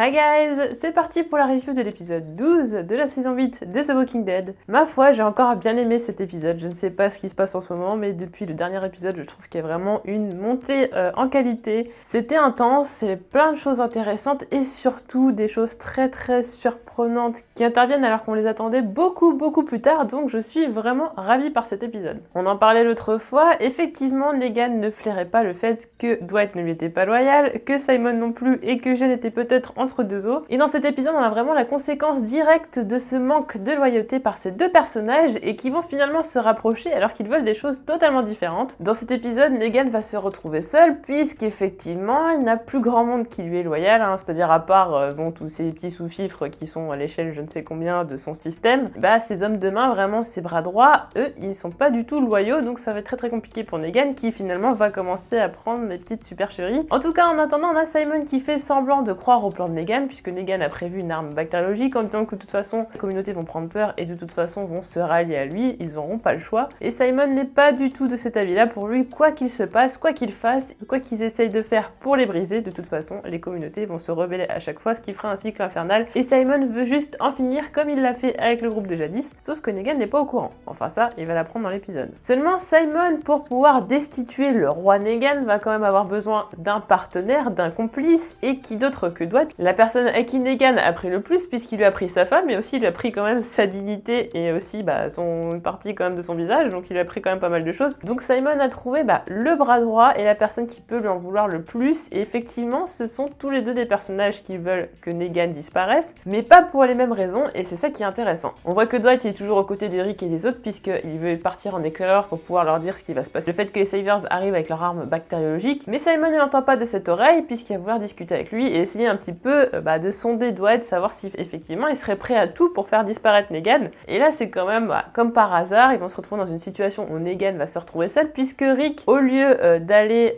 Hi guys, c'est parti pour la review de l'épisode 12 de la saison 8 de The Walking Dead. Ma foi, j'ai encore bien aimé cet épisode, je ne sais pas ce qui se passe en ce moment, mais depuis le dernier épisode, je trouve qu'il y a vraiment une montée en qualité. C'était intense, c'est plein de choses intéressantes et surtout des choses très surprenantes qui interviennent alors qu'on les attendait beaucoup plus tard, donc je suis vraiment ravie par cet épisode. On en parlait l'autre fois, effectivement Negan ne flairait pas le fait que Dwight ne lui était pas loyal, que Simon non plus et que Jen était peut-être entre deux eaux. Et dans cet épisode, on a vraiment la conséquence directe de ce manque de loyauté par ces deux personnages et qui vont finalement se rapprocher alors qu'ils veulent des choses totalement différentes. Dans cet épisode, Negan va se retrouver seul puisqu'effectivement, il n'a plus grand monde qui lui est loyal, c'est-à-dire à part tous ces petits sous-fifres qui sont à l'échelle je ne sais combien de son système, ces hommes de main, vraiment ses bras droits, eux, ils sont pas du tout loyaux, donc ça va être très compliqué pour Negan qui finalement va commencer à prendre des petites supercheries. En tout cas, en attendant, on a Simon qui fait semblant de croire au plan de Negan, puisque Negan a prévu une arme bactériologique en disant que de toute façon, la communauté vont prendre peur et de toute façon vont se rallier à lui, ils n'auront pas le choix. Et Simon n'est pas du tout de cet avis-là. Pour lui, quoi qu'il se passe, quoi qu'il fasse, quoi qu'ils essayent de faire pour les briser, de toute façon, les communautés vont se rebeller à chaque fois, ce qui fera un cycle infernal. Et Simon veut juste en finir comme il l'a fait avec le groupe de jadis, sauf que Negan n'est pas au courant. Enfin ça, il va l'apprendre dans l'épisode. Seulement, Simon, pour pouvoir destituer le roi Negan, va quand même avoir besoin d'un partenaire, d'un complice, et qui d'autre que Dwight, la personne à qui Negan a pris le plus, puisqu'il lui a pris sa femme, mais aussi il lui a pris quand même sa dignité et aussi une partie quand même de son visage, donc il lui a pris quand même pas mal de choses. Donc Simon a trouvé le bras droit et la personne qui peut lui en vouloir le plus, et effectivement ce sont tous les deux des personnages qui veulent que Negan disparaisse, mais pas pour les mêmes raisons, et c'est ça qui est intéressant. On voit que Dwight est toujours aux côtés d'Eric et des autres, puisqu'il veut partir en éclaireur pour pouvoir leur dire ce qui va se passer, le fait que les Saviors arrivent avec leur arme bactériologique, mais Simon ne l'entend pas de cette oreille, puisqu'il va vouloir discuter avec lui et essayer un petit peu de sonder Dwight, savoir si effectivement il serait prêt à tout pour faire disparaître Negan. Et là c'est quand même comme par hasard, ils vont se retrouver dans une situation où Negan va se retrouver seul, puisque Rick, au lieu d'aller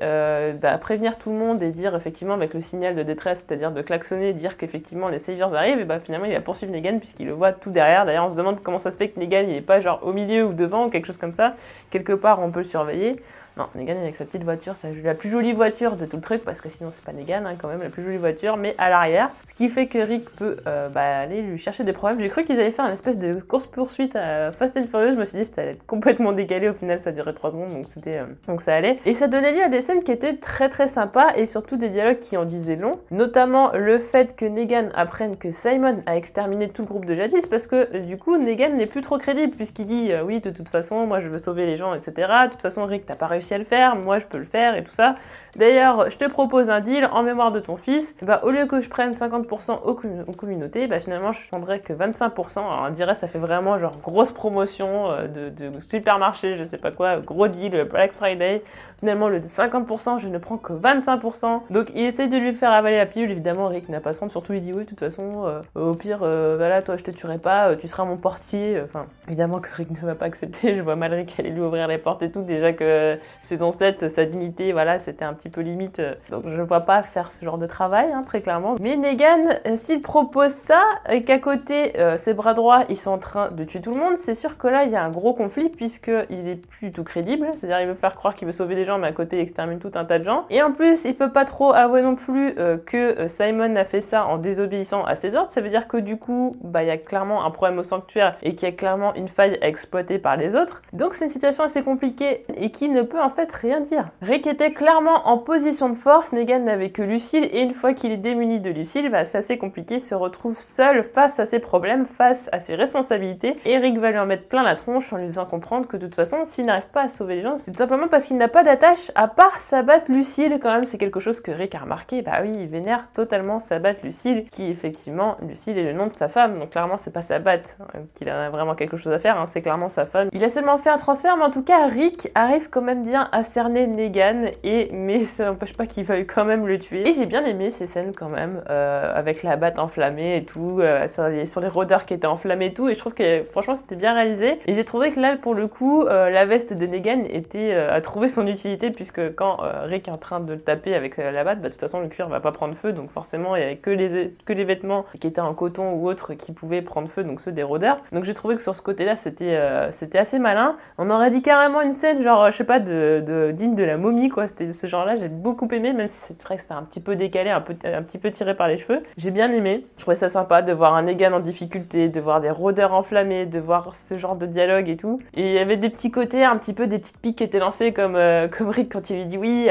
prévenir tout le monde et dire effectivement avec le signal de détresse, c'est-à-dire de klaxonner et dire qu'effectivement les Saviors arrivent, et finalement il va poursuivre Negan puisqu'il le voit tout derrière. D'ailleurs on se demande comment ça se fait que Negan il est pas genre au milieu ou devant ou quelque chose comme ça, quelque part on peut le surveiller. Non, Negan est avec sa petite voiture, c'est la plus jolie voiture de tout le truc, parce que sinon c'est pas Negan quand même, la plus jolie voiture, mais à l'arrière. Ce qui fait que Rick peut aller lui chercher des problèmes. J'ai cru qu'ils allaient faire une espèce de course-poursuite à Fast and Furious, je me suis dit que ça allait être complètement décalé, au final ça durait 3 secondes, donc ça allait. Et ça donnait lieu à des scènes qui étaient très sympas, et surtout des dialogues qui en disaient long, notamment le fait que Negan apprenne que Simon a exterminé tout le groupe de jadis, parce que du coup Negan n'est plus trop crédible, puisqu'il dit oui de toute façon moi je veux sauver les gens, etc. De toute façon Rick t'as pas réussi à le faire, moi je peux le faire et tout ça. D'ailleurs, je te propose un deal en mémoire de ton fils. Au lieu que je prenne 50% aux communautés, finalement je prendrais que 25%. Alors on dirait ça fait vraiment genre grosse promotion de supermarché, je sais pas quoi, gros deal, Black Friday. Finalement le 50%, je ne prends que 25%. Donc il essaye de lui faire avaler la pilule, évidemment Rick n'a pas son, surtout il dit oui de toute façon, au pire, toi je te tuerai pas, tu seras mon portier. Enfin, évidemment que Rick ne va pas accepter, je vois mal Rick aller lui ouvrir les portes et tout, déjà que ses ancêtres, sa dignité, c'était un petit peu limite, donc je ne vois pas faire ce genre de travail, très clairement. Mais Negan, s'il propose ça, et qu'à côté, ses bras droits, ils sont en train de tuer tout le monde, c'est sûr que là, il y a un gros conflit, puisqu'il est plus du tout crédible, c'est-à-dire il veut faire croire qu'il veut sauver des gens, mais à côté, il extermine tout un tas de gens. Et en plus, il peut pas trop avouer non plus que Simon a fait ça en désobéissant à ses ordres, ça veut dire que du coup, il y a clairement un problème au sanctuaire, et qu'il y a clairement une faille à exploiter par les autres. Donc c'est une situation assez compliquée, et qui ne peut en fait rien dire. Rick était clairement en position de force, Negan n'avait que Lucille, et une fois qu'il est démuni de Lucille, c'est assez compliqué, il se retrouve seul face à ses problèmes, face à ses responsabilités, et Rick va lui en mettre plein la tronche en lui faisant comprendre que de toute façon, s'il n'arrive pas à sauver les gens, c'est tout simplement parce qu'il n'a pas d'attache à part s'abattre Lucille, quand même, c'est quelque chose que Rick a remarqué, oui, il vénère totalement s'abattre Lucille, qui effectivement, Lucille est le nom de sa femme, donc clairement c'est pas s'abattre qu'il a vraiment quelque chose à faire, c'est clairement sa femme. Il a seulement fait un transfert, mais en tout cas, Rick arrive quand même bien à cerner Negan, mais ça n'empêche pas qu'il veuille quand même le tuer. Et j'ai bien aimé ces scènes quand même, avec la batte enflammée et tout, sur les rôdeurs qui étaient enflammés et tout, et je trouve que franchement c'était bien réalisé. Et j'ai trouvé que là, pour le coup, la veste de Negan a trouvé son utilité, puisque quand Rick est en train de le taper avec la batte, de toute façon le cuir va pas prendre feu, donc forcément il y avait que les vêtements qui étaient en coton ou autres qui pouvaient prendre feu, donc ceux des rôdeurs. Donc j'ai trouvé que sur ce côté-là c'était assez malin. On aurait dit carrément une scène genre, je sais pas, digne de la momie, quoi. C'était ce genre-là, j'ai beaucoup aimé, même si c'est vrai que c'était un petit peu décalé, un petit peu tiré tiré par les cheveux. J'ai bien aimé. Je trouvais ça sympa de voir un Negan en difficulté, de voir des rôdeurs enflammés, de voir ce genre de dialogue et tout. Et il y avait des petits côtés, un petit peu des petites piques qui étaient lancées comme Rick quand il lui dit oui,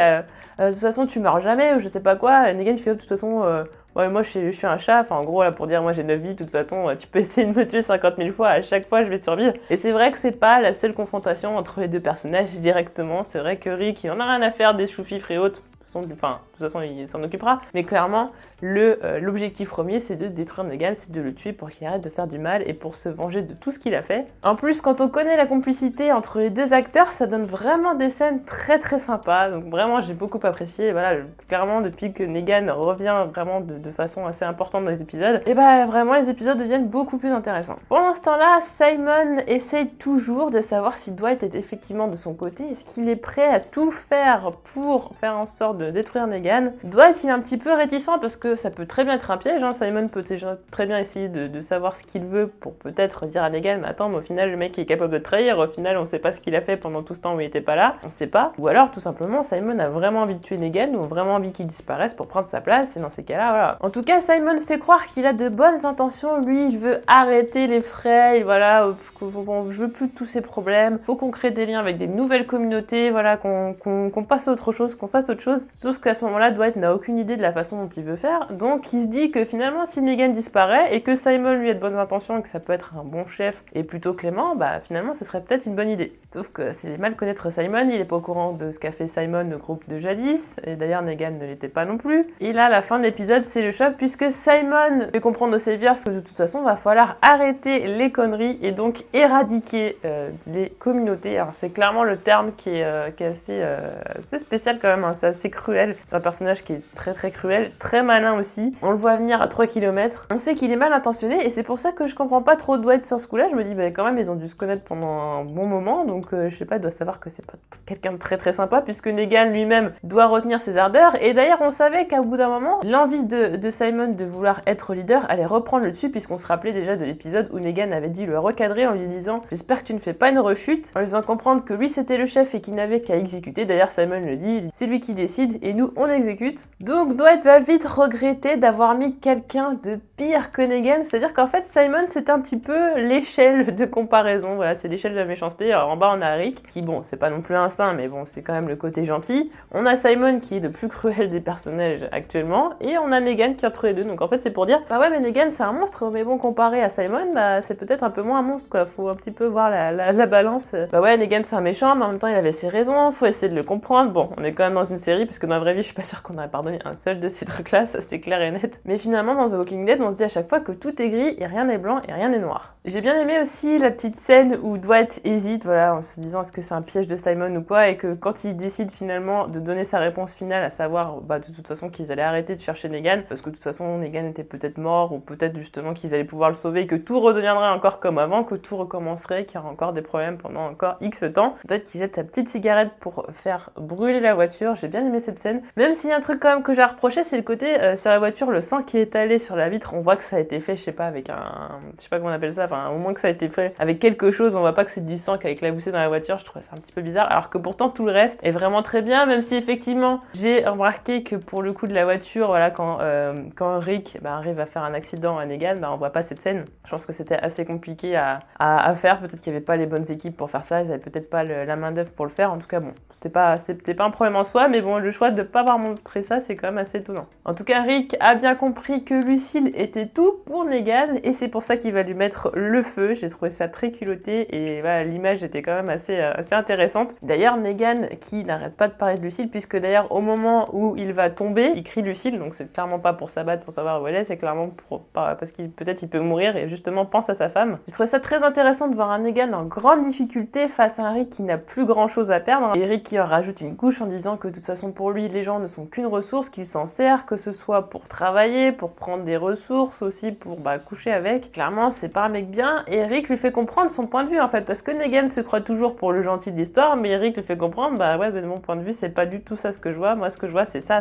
de toute façon tu meurs jamais ou je sais pas quoi. Et Negan il fait de toute façon... ouais, moi je suis un chat, enfin en gros là pour dire moi j'ai 9 vies, de toute façon tu peux essayer de me tuer 50 000 fois, à chaque fois je vais survivre. Et c'est vrai que c'est pas la seule confrontation entre les deux personnages directement, c'est vrai que Rick il en a rien à faire des choux-fifres et autres. De toute façon, il s'en occupera. Mais clairement, l'objectif premier, c'est de détruire Negan, c'est de le tuer pour qu'il arrête de faire du mal et pour se venger de tout ce qu'il a fait. En plus, quand on connaît la complicité entre les deux acteurs, ça donne vraiment des scènes très très sympas. Donc vraiment, j'ai beaucoup apprécié. Voilà, clairement, depuis que Negan revient vraiment de façon assez importante dans les épisodes, et bah vraiment, les épisodes deviennent beaucoup plus intéressants. Pendant ce temps-là, Simon essaye toujours de savoir si Dwight est effectivement de son côté. Est-ce qu'il est prêt à tout faire pour faire en sorte de détruire Negan? Dwight il est un petit peu réticent parce que ça peut très bien être un piège, hein. Simon peut très bien essayer de savoir ce qu'il veut pour peut-être dire à Negan mais attends mais au final le mec est capable de trahir, au final on sait pas ce qu'il a fait pendant tout ce temps où il était pas là, on sait pas, ou alors tout simplement Simon a vraiment envie de tuer Negan ou vraiment envie qu'il disparaisse pour prendre sa place et dans ces cas-là voilà. En tout cas Simon fait croire qu'il a de bonnes intentions, lui il veut arrêter les frais, et voilà, je veux plus de tous ces problèmes, faut qu'on crée des liens avec des nouvelles communautés, voilà, qu'on passe à autre chose, qu'on fasse autre chose. Sauf qu'à ce moment-là, Dwight n'a aucune idée de la façon dont il veut faire, donc il se dit que finalement, si Negan disparaît et que Simon lui a de bonnes intentions et que ça peut être un bon chef et plutôt clément, bah finalement, ce serait peut-être une bonne idée. Sauf que c'est mal connaître Simon, il est pas au courant de ce qu'a fait Simon, le groupe de jadis, et d'ailleurs Negan ne l'était pas non plus. Et là, la fin de l'épisode, c'est le choc puisque Simon fait comprendre aux Saviors que de toute façon, va falloir arrêter les conneries et donc éradiquer les communautés. Alors c'est clairement le terme qui est assez spécial quand même, hein. C'est assez cruel. C'est un personnage qui est très très cruel, très malin aussi. On le voit venir à 3 km. On sait qu'il est mal intentionné et c'est pour ça que je comprends pas trop Dwight sur ce coup-là. Je me dis, bah quand même, ils ont dû se connaître pendant un bon moment, donc je sais pas, il doit savoir que c'est pas quelqu'un de très très sympa puisque Negan lui-même doit retenir ses ardeurs. Et d'ailleurs, on savait qu'à bout d'un moment, l'envie de Simon de vouloir être leader allait reprendre le dessus puisqu'on se rappelait déjà de l'épisode où Negan avait dit le recadrer en lui disant « J'espère que tu ne fais pas une rechute », en lui faisant comprendre que lui c'était le chef et qu'il n'avait qu'à exécuter. D'ailleurs, Simon le dit, c'est lui qui décide et nous on exécute. Donc Dwight va vite regretter d'avoir mis quelqu'un de pire que Negan, c'est-à-dire qu'en fait Simon c'est un petit peu l'échelle de comparaison, voilà, c'est l'échelle de la méchanceté. Alors en bas on a Rick qui bon c'est pas non plus un saint mais bon c'est quand même le côté gentil, on a Simon qui est le plus cruel des personnages actuellement et on a Negan qui est entre les deux, donc en fait c'est pour dire bah ouais mais Negan c'est un monstre mais bon comparé à Simon bah c'est peut-être un peu moins un monstre quoi, faut un petit peu voir la balance. Bah ouais Negan c'est un méchant mais en même temps il avait ses raisons, faut essayer de le comprendre, bon on est quand même dans une série parce que dans la vraie vie je suis pas sûre qu'on aurait pardonné un seul de ces trucs là, ça c'est clair et net, mais finalement dans The Walking Dead on se dit à chaque fois que tout est gris et rien n'est blanc et rien n'est noir. J'ai bien aimé aussi la petite scène où Dwight hésite, voilà, en se disant est-ce que c'est un piège de Simon ou quoi, et que quand il décide finalement de donner sa réponse finale, à savoir bah, de toute façon qu'ils allaient arrêter de chercher Negan, parce que de toute façon Negan était peut-être mort, ou peut-être justement qu'ils allaient pouvoir le sauver, et que tout redeviendrait encore comme avant, que tout recommencerait, qu'il y aura encore des problèmes pendant encore X temps. Peut-être qu'il jette sa petite cigarette pour faire brûler la voiture, j'ai bien aimé cette scène. Même s'il y a un truc quand même que j'ai à reprocher, c'est le côté sur la voiture, le sang qui est étalé sur la vitre, on voit que ça a été fait, je sais pas, avec je sais pas comment on appelle ça, enfin au moins que ça a été fait avec quelque chose, on voit pas que c'est du sang qui a éclaboussé dans la voiture, je trouvais ça un petit peu bizarre, alors que pourtant tout le reste est vraiment très bien, même si effectivement j'ai remarqué que pour le coup de la voiture, voilà, quand Rick arrive à faire un accident à Negan, on voit pas cette scène. Je pense que c'était assez compliqué à faire, peut-être qu'il y avait pas les bonnes équipes pour faire ça, ils avaient peut-être pas la main d'œuvre pour le faire, en tout cas bon, c'était pas un problème en soi, mais bon, le choix de pas avoir montré ça, c'est quand même assez étonnant. En tout cas, Rick a bien compris que Lucille était tout pour Negan, et c'est pour ça qu'il va lui mettre le feu. J'ai trouvé ça très culotté, et voilà, l'image était quand même assez intéressante. D'ailleurs, Negan, qui n'arrête pas de parler de Lucille, puisque d'ailleurs, au moment où il va tomber, il crie Lucille, donc c'est clairement pas pour s'abattre, pour savoir où elle est, c'est clairement parce qu'il peut-être il peut mourir, et justement pense à sa femme. J'ai trouvé ça très intéressant de voir un Negan en grande difficulté face à un Rick qui n'a plus grand chose à perdre, et Rick qui en rajoute une couche en disant que de toute façon pour lui, les gens ne sont qu'une ressource, qu'il s'en sert, que ce soit pour travailler, pour prendre des ressources, aussi pour coucher avec. Clairement, c'est pas un mec bien, et Rick lui fait comprendre son point de vue en fait, parce que Negan se croit toujours pour le gentil de l'histoire, mais Rick lui fait comprendre, de mon point de vue, c'est pas du tout ça ce que je vois, moi ce que je vois c'est ça,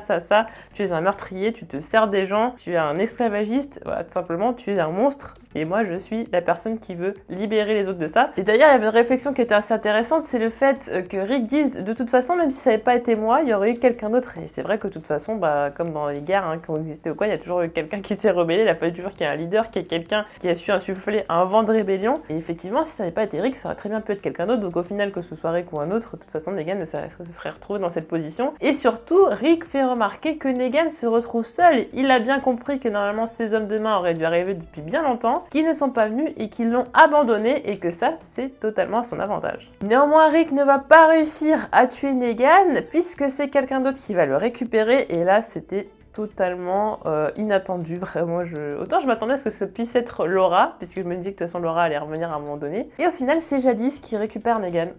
tu es un meurtrier, tu te sers des gens, tu es un esclavagiste, voilà, tout simplement, tu es un monstre. et moi je suis la personne qui veut libérer les autres de ça. Et d'ailleurs il y avait une réflexion qui était assez intéressante, c'est le fait que Rick dise de toute façon même si ça n'avait pas été moi, il y aurait eu quelqu'un d'autre. Et c'est vrai que de toute façon, comme dans les guerres qui ont existé ou quoi, il y a toujours eu quelqu'un qui s'est rebellé, il a fallu toujours qu'il y ait un leader, qu'il y ait quelqu'un qui a su insuffler un vent de rébellion. Et effectivement, si ça n'avait pas été Rick, ça aurait très bien pu être quelqu'un d'autre. Donc au final, que ce soit Rick ou un autre, de toute façon, Negan se serait retrouvé dans cette position. Et surtout, Rick fait remarquer que Negan se retrouve seul. Il a bien compris que normalement ces hommes de main auraient dû arriver depuis bien longtemps, qu'ils ne sont pas venus et qu'ils l'ont abandonné et que ça, c'est totalement à son avantage. Néanmoins, Rick ne va pas réussir à tuer Negan puisque c'est quelqu'un d'autre qui va le récupérer et là, c'était totalement inattendu, vraiment. Autant je m'attendais à ce que ce puisse être Laura, puisque je me disais que de toute façon Laura allait revenir à un moment donné. Et au final, c'est Jadis qui récupère Negan.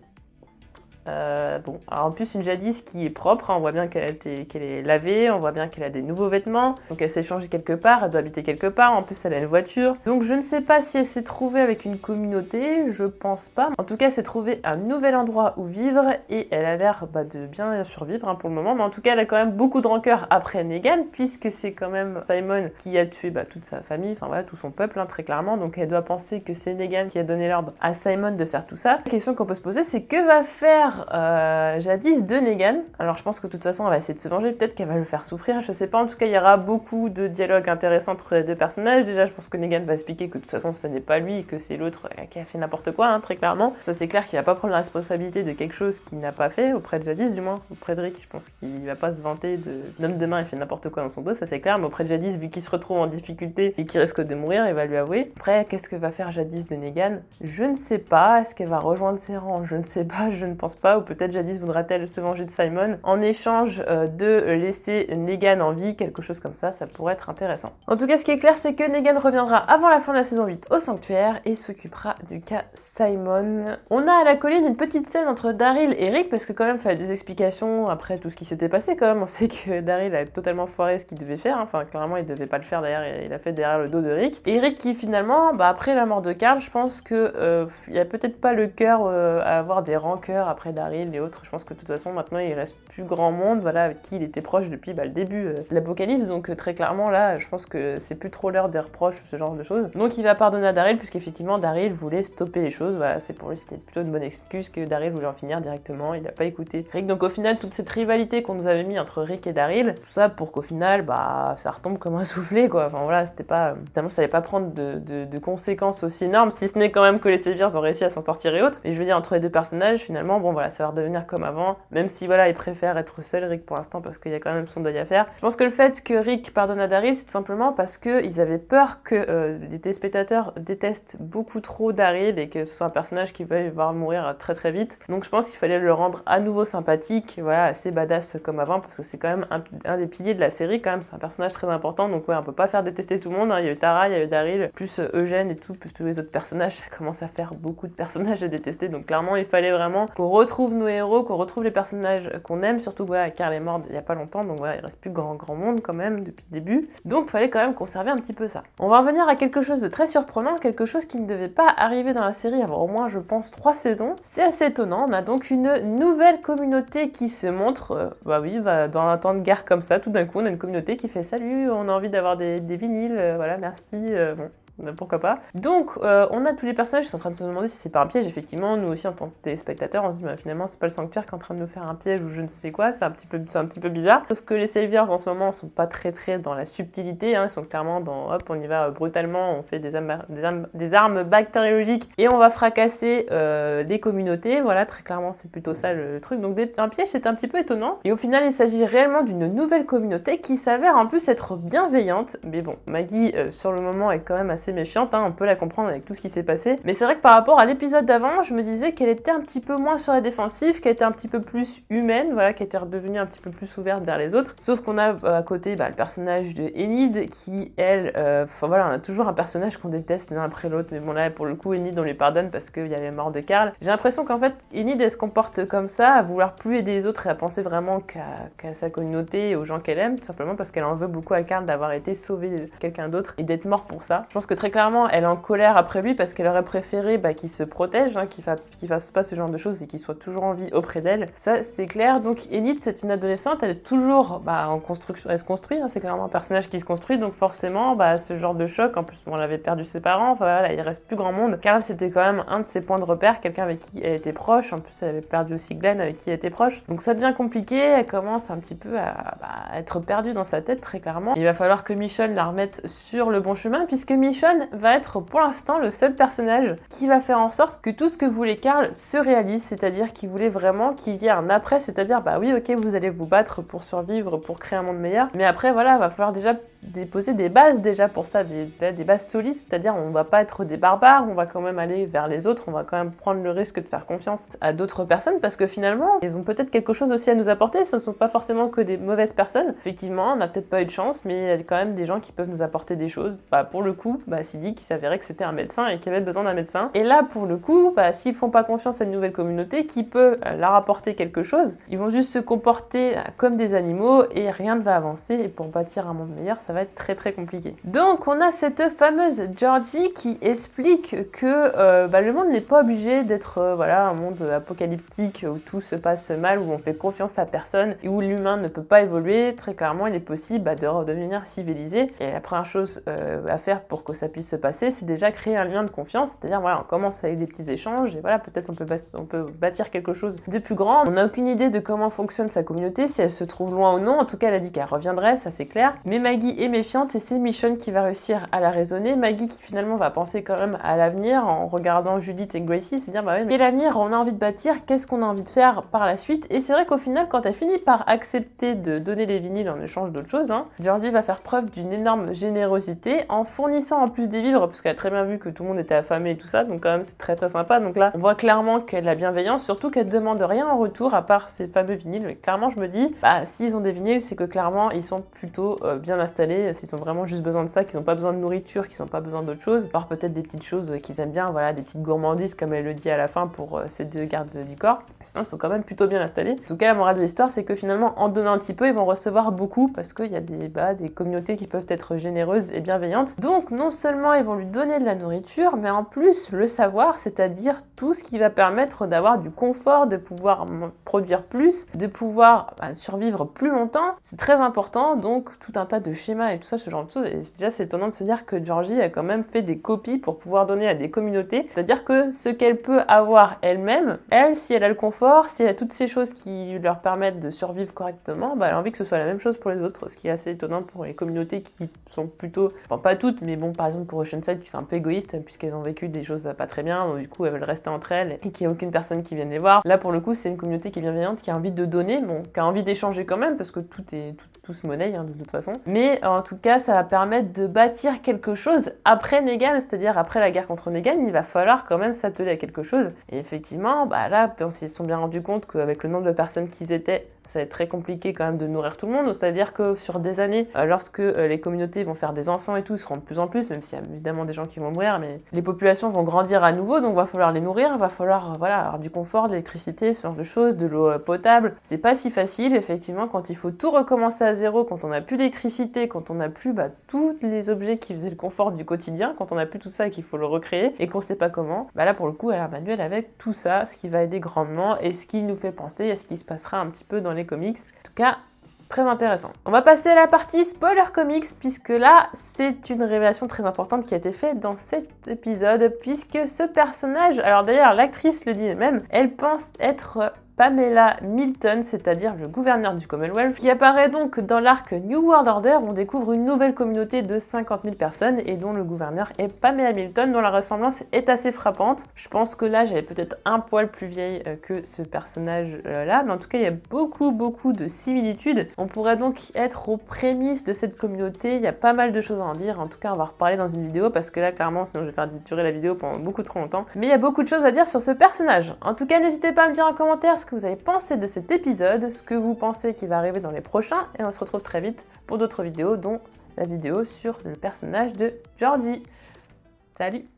Bon, alors en plus une Jadis qui est propre, on voit bien qu'elle est lavée, on voit bien qu'elle a des nouveaux vêtements, donc elle s'est changée quelque part, elle doit habiter quelque part, en plus elle a une voiture, donc je ne sais pas si elle s'est trouvée avec une communauté, je pense pas, en tout cas elle s'est trouvée un nouvel endroit où vivre, et elle a l'air de bien survivre pour le moment, mais en tout cas elle a quand même beaucoup de rancœur après Negan, puisque c'est quand même Simon qui a tué toute sa famille, enfin voilà, tout son peuple, très clairement, donc elle doit penser que c'est Negan qui a donné l'ordre à Simon de faire tout ça. La question qu'on peut se poser, c'est que va faire Jadis de Negan. Alors je pense que de toute façon elle va essayer de se venger, peut-être qu'elle va le faire souffrir, je sais pas, en tout cas il y aura beaucoup de dialogues intéressants entre les deux personnages. Déjà je pense que Negan va expliquer que de toute façon ce n'est pas lui, que c'est l'autre qui a fait n'importe quoi, très clairement. Ça c'est clair qu'il va pas prendre la responsabilité de quelque chose qu'il n'a pas fait, auprès de Jadis du moins, auprès de Rick je pense qu'il va pas se vanter d'homme de main, il fait n'importe quoi dans son dos, ça c'est clair, mais auprès de Jadis, vu qu'il se retrouve en difficulté et qu'il risque de mourir, il va lui avouer. Après qu'est-ce que va faire Jadis de Negan? Je ne sais pas, est-ce qu'elle va rejoindre ses rangs? Je ne sais pas, je ne pense pas, ou peut-être Jadis voudra-t-elle se venger de Simon en échange de laisser Negan en vie, quelque chose comme ça pourrait être intéressant. En tout cas, ce qui est clair, c'est que Negan reviendra avant la fin de la saison 8 au sanctuaire et s'occupera du cas Simon. On a à la colline une petite scène entre Daryl et Rick, parce que quand même, il fallait des explications après tout ce qui s'était passé quand même. On sait que Daryl a totalement foiré ce qu'il devait faire, enfin clairement il devait pas le faire d'ailleurs, il a fait derrière le dos de Rick. Et Rick qui finalement, après la mort de Carl, je pense que il a peut-être pas le cœur à avoir des rancœurs après Daryl et autres. Je pense que de toute façon maintenant il reste plus grand monde, voilà, avec qui il était proche depuis le début de l'apocalypse, donc très clairement là je pense que c'est plus trop l'heure des reproches, ce genre de choses. Donc il va pardonner à Daryl puisqu'effectivement Daryl voulait stopper les choses, voilà, c'est pour lui c'était plutôt une bonne excuse que Daryl voulait en finir directement, il n'a pas écouté Rick. Donc au final toute cette rivalité qu'on nous avait mis entre Rick et Daryl, tout ça pour qu'au final ça retombe comme un soufflé quoi, enfin voilà, c'était pas, évidemment ça allait pas prendre de conséquences aussi énormes, si ce n'est quand même que les Saviors ont réussi à s'en sortir et autres, et je veux dire entre les deux personnages finalement, bon voilà, ça va redevenir comme avant, même si voilà il préfère être seul Rick pour l'instant parce qu'il y a quand même son deuil à faire. Je pense que le fait que Rick pardonne à Daryl, c'est tout simplement parce qu'ils avaient peur que les téléspectateurs détestent beaucoup trop Daryl et que ce soit un personnage qui va voir mourir très très vite. Donc je pense qu'il fallait le rendre à nouveau sympathique, voilà, assez badass comme avant, parce que c'est quand même un des piliers de la série quand même, c'est un personnage très important, donc ouais, on peut pas faire détester tout le monde, il y a eu Tara, il y a eu Daryl, plus Eugène et tout, plus tous les autres personnages, ça commence à faire beaucoup de personnages à détester, donc clairement il fallait vraiment qu'on retrouve nos héros, qu'on retrouve les personnages qu'on aime, surtout voilà, Carl est mort il y a pas longtemps, donc voilà, il reste plus grand monde quand même depuis le début, donc il fallait quand même conserver un petit peu ça. On va revenir à quelque chose de très surprenant, quelque chose qui ne devait pas arriver dans la série avant au moins je pense 3 saisons, c'est assez étonnant, on a donc une nouvelle communauté qui se montre, dans un temps de guerre comme ça, tout d'un coup on a une communauté qui fait salut, on a envie d'avoir des vinyles, voilà merci, bon. Pourquoi pas. Donc on a tous les personnages qui sont en train de se demander si c'est pas un piège. Effectivement nous aussi en tant que téléspectateurs on se dit finalement c'est pas le sanctuaire qui est en train de nous faire un piège ou je ne sais quoi, c'est un petit peu bizarre. Sauf que les Saviors en ce moment sont pas très dans la subtilité, ils sont clairement dans hop on y va brutalement, on fait des armes bactériologiques et on va fracasser les communautés, voilà très clairement c'est plutôt ça le truc. Donc un piège c'est un petit peu étonnant et au final il s'agit réellement d'une nouvelle communauté qui s'avère en plus être bienveillante, mais bon Maggie sur le moment est quand même assez méfiante, on peut la comprendre avec tout ce qui s'est passé, mais c'est vrai que par rapport à l'épisode d'avant, je me disais qu'elle était un petit peu moins sur la défensive, qu'elle était un petit peu plus humaine, voilà, qu'elle était redevenue un petit peu plus ouverte vers les autres, sauf qu'on a à côté le personnage de Enid qui, elle, on a toujours un personnage qu'on déteste l'un après l'autre, mais bon là, pour le coup, Enid, on lui pardonne parce qu'il y avait mort de Carl. J'ai l'impression qu'en fait, Enid, elle se comporte comme ça, à vouloir plus aider les autres et à penser vraiment qu'à sa communauté et aux gens qu'elle aime, tout simplement parce qu'elle en veut beaucoup à Carl d'avoir été sauvé de quelqu'un d'autre et d'être mort pour ça. Je pense que que très clairement, elle est en colère après lui parce qu'elle aurait préféré qu'il se protège, qu'il fasse pas ce genre de choses et qu'il soit toujours en vie auprès d'elle. Ça, c'est clair. Donc Enid, c'est une adolescente, elle est toujours en construction, elle se construit, c'est clairement un personnage qui se construit, donc forcément, ce genre de choc, en plus, elle avait perdu ses parents, il reste plus grand monde. Carl, c'était quand même un de ses points de repère, quelqu'un avec qui elle était proche, en plus, elle avait perdu aussi Glenn avec qui elle était proche. Donc ça devient compliqué, elle commence un petit peu à être perdue dans sa tête, très clairement. Il va falloir que Michonne la remette sur le bon chemin, puisque Michonne va être pour l'instant le seul personnage qui va faire en sorte que tout ce que voulait Carl se réalise, c'est-à-dire qu'il voulait vraiment qu'il y ait un après, c'est-à-dire oui, ok, vous allez vous battre pour survivre, pour créer un monde meilleur, mais après voilà, va falloir déjà déposer des bases déjà pour ça, des bases solides, c'est-à-dire on va pas être des barbares, on va quand même aller vers les autres, on va quand même prendre le risque de faire confiance à d'autres personnes parce que finalement ils ont peut-être quelque chose aussi à nous apporter, ce ne sont pas forcément que des mauvaises personnes. Effectivement, on n'a peut-être pas eu de chance, mais il y a quand même des gens qui peuvent nous apporter des choses. Pour le coup, Siddiq qui s'avérait que c'était un médecin et qu'il avait besoin d'un médecin. Et là, pour le coup, s'ils font pas confiance à une nouvelle communauté qui peut leur apporter quelque chose, ils vont juste se comporter comme des animaux et rien ne va avancer. Et pour bâtir un monde meilleur, ça va être très très compliqué. Donc on a cette fameuse Georgie qui explique que le monde n'est pas obligé d'être un monde apocalyptique où tout se passe mal, où on fait confiance à personne et où l'humain ne peut pas évoluer. Très clairement, il est possible de redevenir civilisé. Et la première chose à faire pour que ça puisse se passer, c'est déjà créer un lien de confiance, c'est-à-dire on commence avec des petits échanges et peut-être on peut bâtir quelque chose de plus grand. On n'a aucune idée de comment fonctionne sa communauté, si elle se trouve loin ou non. En tout cas, elle a dit qu'elle reviendrait, ça c'est clair. Mais Maggie est méfiante et c'est Michonne qui va réussir à la raisonner. Maggie qui finalement va penser quand même à l'avenir en regardant Judith et Gracie, se dire mais quel avenir on a envie de bâtir, qu'est-ce qu'on a envie de faire par la suite. Et c'est vrai qu'au final, quand elle finit par accepter de donner les vinyles en échange d'autres choses, Georgie va faire preuve d'une énorme générosité en fournissant en plus des vivres, parce qu'elle a très bien vu que tout le monde était affamé et tout ça, donc quand même c'est très très sympa. Donc là, on voit clairement qu'elle a bienveillance, surtout qu'elle demande rien en retour à part ces fameux vinyles. Mais clairement, je me dis, s'ils ont des vinyles, c'est que clairement ils sont plutôt bien installés, s'ils ont vraiment juste besoin de ça, qu'ils n'ont pas besoin de nourriture, qu'ils n'ont pas besoin d'autre chose, par peut-être des petites choses qu'ils aiment bien, des petites gourmandises comme elle le dit à la fin pour ces deux gardes du corps. Sinon, ils sont quand même plutôt bien installés. En tout cas, la morale de l'histoire, c'est que finalement, en donnant un petit peu, ils vont recevoir beaucoup parce qu'il y a des communautés qui peuvent être généreuses et bienveillantes. Donc, non seulement ils vont lui donner de la nourriture, mais en plus le savoir, c'est-à-dire tout ce qui va permettre d'avoir du confort, de pouvoir produire plus, de pouvoir survivre plus longtemps. C'est très important, donc tout un tas de schémas et tout ça, ce genre de choses. Et déjà, c'est étonnant de se dire que Georgie a quand même fait des copies pour pouvoir donner à des communautés. C'est-à-dire que ce qu'elle peut avoir elle-même, elle, si elle a le confort, si elle a toutes ces choses qui leur permettent de survivre correctement, elle a envie que ce soit la même chose pour les autres, ce qui est assez étonnant pour les communautés qui sont plutôt, pas toutes, mais par exemple pour Oceanside qui sont un peu égoïstes puisqu'elles ont vécu des choses pas très bien, donc du coup elles veulent rester entre elles et qu'il n'y a aucune personne qui vienne les voir. Là pour le coup c'est une communauté qui est bienveillante, qui a envie de donner, qui a envie d'échanger quand même parce que tout se monnaie de toute façon. Mais en tout cas ça va permettre de bâtir quelque chose après Negan, c'est-à-dire après la guerre contre Negan, il va falloir quand même s'atteler à quelque chose. Et effectivement, là ils se sont bien rendus compte qu'avec le nombre de personnes qu'ils étaient, ça va être très compliqué quand même de nourrir tout le monde, c'est-à-dire que sur des années, lorsque les communautés vont faire des enfants et tout, ils seront de plus en plus, même s'il y a évidemment des gens qui vont mourir, mais les populations vont grandir à nouveau, donc va falloir les nourrir, va falloir avoir du confort, de l'électricité, ce genre de choses, de l'eau potable. C'est pas si facile, effectivement, quand il faut tout recommencer à zéro, quand on n'a plus d'électricité, quand on n'a plus tous les objets qui faisaient le confort du quotidien, quand on n'a plus tout ça et qu'il faut le recréer, et qu'on sait pas comment, là pour le coup, elle a un manuel avec tout ça, ce qui va aider grandement, et ce qui nous fait penser à ce qui se passera un petit peu dans les comics. En tout cas, très intéressant. On va passer à la partie spoiler comics, puisque là, c'est une révélation très importante qui a été faite dans cet épisode, puisque ce personnage, alors d'ailleurs l'actrice le dit elle-même, elle pense être Pamela Milton, c'est-à-dire le gouverneur du Commonwealth, qui apparaît donc dans l'arc New World Order. On découvre une nouvelle communauté de 50 000 personnes et dont le gouverneur est Pamela Milton, dont la ressemblance est assez frappante. Je pense que là, j'avais peut-être un poil plus vieille que ce personnage-là, mais en tout cas, il y a beaucoup de similitudes. On pourrait donc être aux prémices de cette communauté. Il y a pas mal de choses à en dire. En tout cas, on va reparler dans une vidéo parce que là, clairement, sinon je vais faire durer la vidéo pendant beaucoup trop longtemps. Mais il y a beaucoup de choses à dire sur ce personnage. En tout cas, n'hésitez pas à me dire en commentaire ce que vous avez pensé de cet épisode, ce que vous pensez qui va arriver dans les prochains, et on se retrouve très vite pour d'autres vidéos, dont la vidéo sur le personnage de Georgie. Salut!